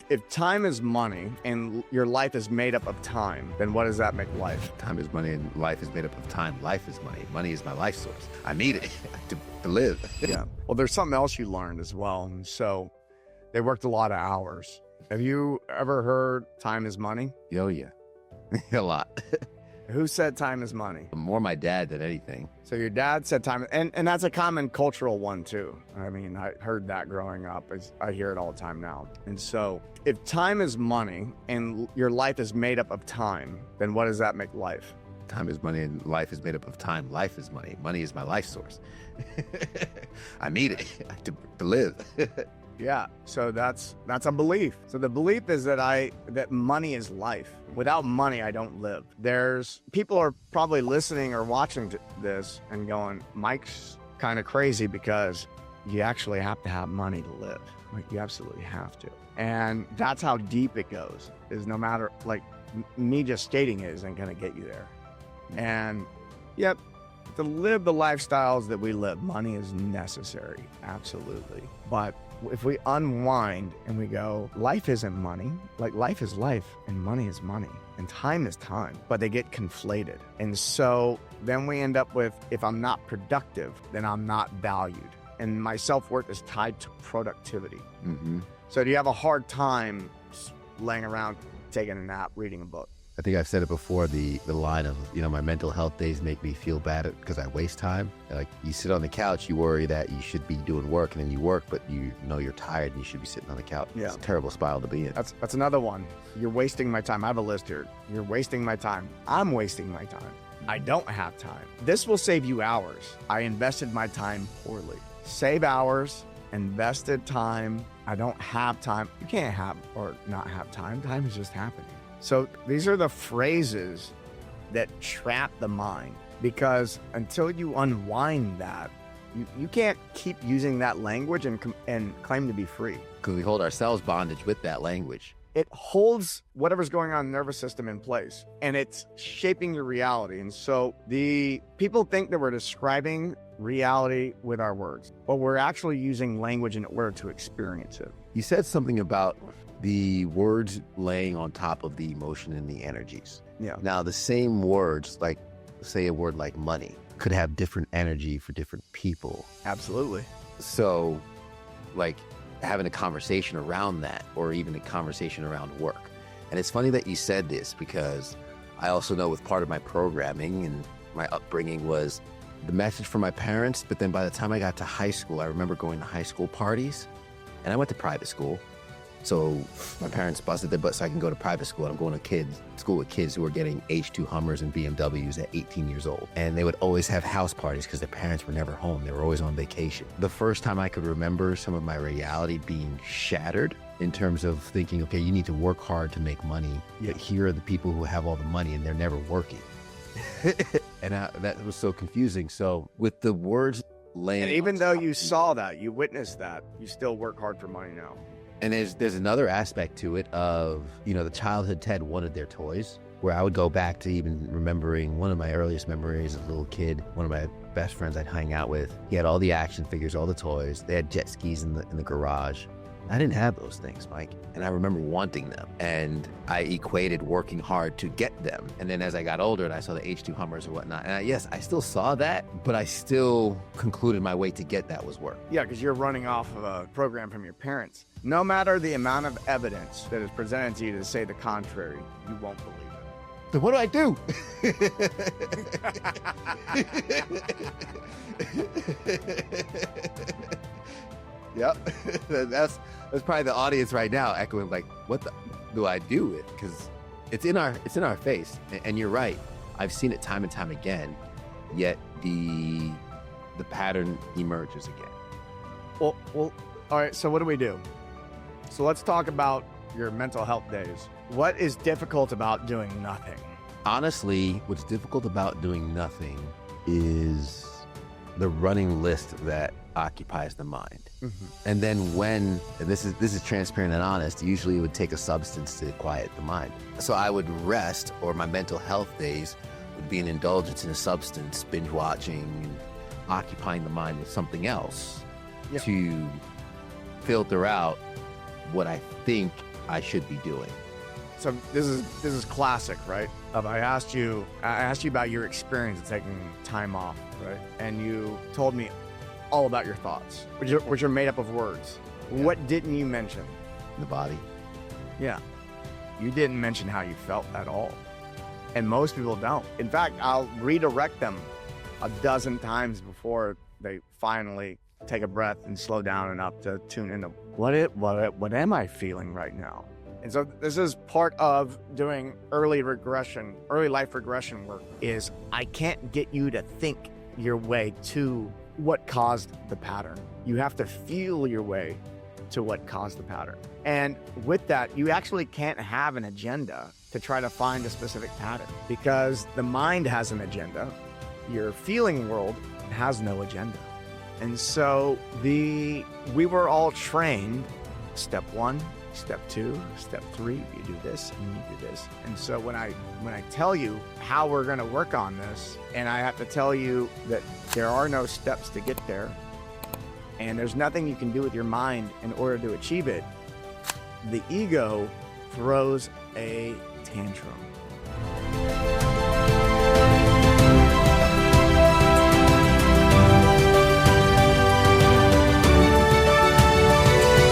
If time is money and your life is made up of time, then what does that make life? Time is money and life is made up of time. Life is money. Money is my life source. I need it to live. Yeah. Well, there's something else you learned as well. And so they worked a lot of hours. Have you ever heard time is money? Oh, yeah. A lot. Who said time is money? More my dad than anything. So your dad said time, and that's a common cultural one too. I mean, I heard that growing up. I hear it all the time now. And so if time is money and your life is made up of time, then what does that make life? Time is money and life is made up of time. Life is money. Money is my life source. I need it to live. Yeah, so that's a belief. So the belief is that money is life. Without money, I don't live. People are probably listening or watching this and going, Mike's kind of crazy because you actually have to have money to live. Like, you absolutely have to. And that's how deep it goes, is no matter, like, me just stating it isn't going to get you there. And yep, to live the lifestyles that we live, money is necessary, absolutely. But if we unwind and we go, life isn't money, like life is life and money is money and time is time, but they get conflated. And so then we end up with, if I'm not productive, then I'm not valued. And my self-worth is tied to productivity. Mm-hmm. So do you have a hard time laying around, taking a nap, reading a book? I think I've said it before, the line of, my mental health days make me feel bad because I waste time. Like, you sit on the couch, you worry that you should be doing work, and then you work, but you know you're tired and you should be sitting on the couch. Yeah. It's a terrible spiral to be in. That's another one. You're wasting my time. I have a list here. You're wasting my time. I'm wasting my time. I don't have time. This will save you hours. I invested my time poorly. Save hours, invested time. I don't have time. You can't have or not have time. Time is just happening. So these are the phrases that trap the mind, because until you unwind that, you can't keep using that language and claim to be free. Because we hold ourselves bondage with that language. It holds whatever's going on in the nervous system in place, and it's shaping your reality. And so the people think that we're describing reality with our words, but we're actually using language in order to experience it. You said something about the words laying on top of the emotion and the energies. Yeah. Now, the same words, like, say a word like money, could have different energy for different people. Absolutely. So, like, having a conversation around that, or even a conversation around work. And it's funny that you said this, because I also know with part of my programming and my upbringing was the message from my parents. But then by the time I got to high school, I remember going to high school parties, and I went to private school. So my parents busted their butt so I can go to private school. And I'm going to school with kids who were getting H2 Hummers and BMWs at 18 years old. And they would always have house parties because their parents were never home. They were always on vacation. The first time I could remember some of my reality being shattered in terms of thinking, okay, you need to work hard to make money. Yet here are the people who have all the money and they're never working. And that was so confusing. So with the words laying, and even though you saw that, you witnessed that, you still work hard for money now. And there's another aspect to it of, the childhood Ted wanted their toys, where I would go back to even remembering one of my earliest memories as a little kid. One of my best friends I'd hang out with, he had all the action figures, all the toys. They had jet skis in the garage. I didn't have those things, Mike. And I remember wanting them. And I equated working hard to get them. And then as I got older and I saw the H2 Hummers or whatnot, and yes, I still saw that, but I still concluded my way to get that was work. Yeah, because you're running off of a program from your parents. No matter the amount of evidence that is presented to you to say the contrary, you won't believe it. So what do I do? Yep. That's probably the audience right now echoing, like, what do I do with? Because it's in our face. And you're right. I've seen it time and time again. Yet the pattern emerges again. Well, all right. So what do we do? So let's talk about your mental health days. What is difficult about doing nothing? Honestly, what's difficult about doing nothing is the running list that occupies the mind. Mm-hmm. And then and this is transparent and honest, usually it would take a substance to quiet the mind. So I would rest, or my mental health days would be an indulgence in a substance, binge watching, occupying the mind with something else to filter out what I think I should be doing. So this is classic, right? I asked you about your experience of taking time off, right? And you told me all about your thoughts, which are made up of words. Yeah. What didn't you mention? The body. Yeah. You didn't mention how you felt at all. And most people don't. In fact, I'll redirect them a dozen times before they finally take a breath and slow down enough to tune into what am I feeling right now? And so this is part of doing early life regression work is I can't get you to think your way to what caused the pattern. You have to feel your way to what caused the pattern. And with that, you actually can't have an agenda to try to find a specific pattern because the mind has an agenda. Your feeling world has no agenda. And so we were all trained, step 1, step 2, step 3, you do this and you do this. And so when I tell you how we're going to work on this, and I have to tell you that there are no steps to get there, and there's nothing you can do with your mind in order to achieve it, the ego throws a tantrum.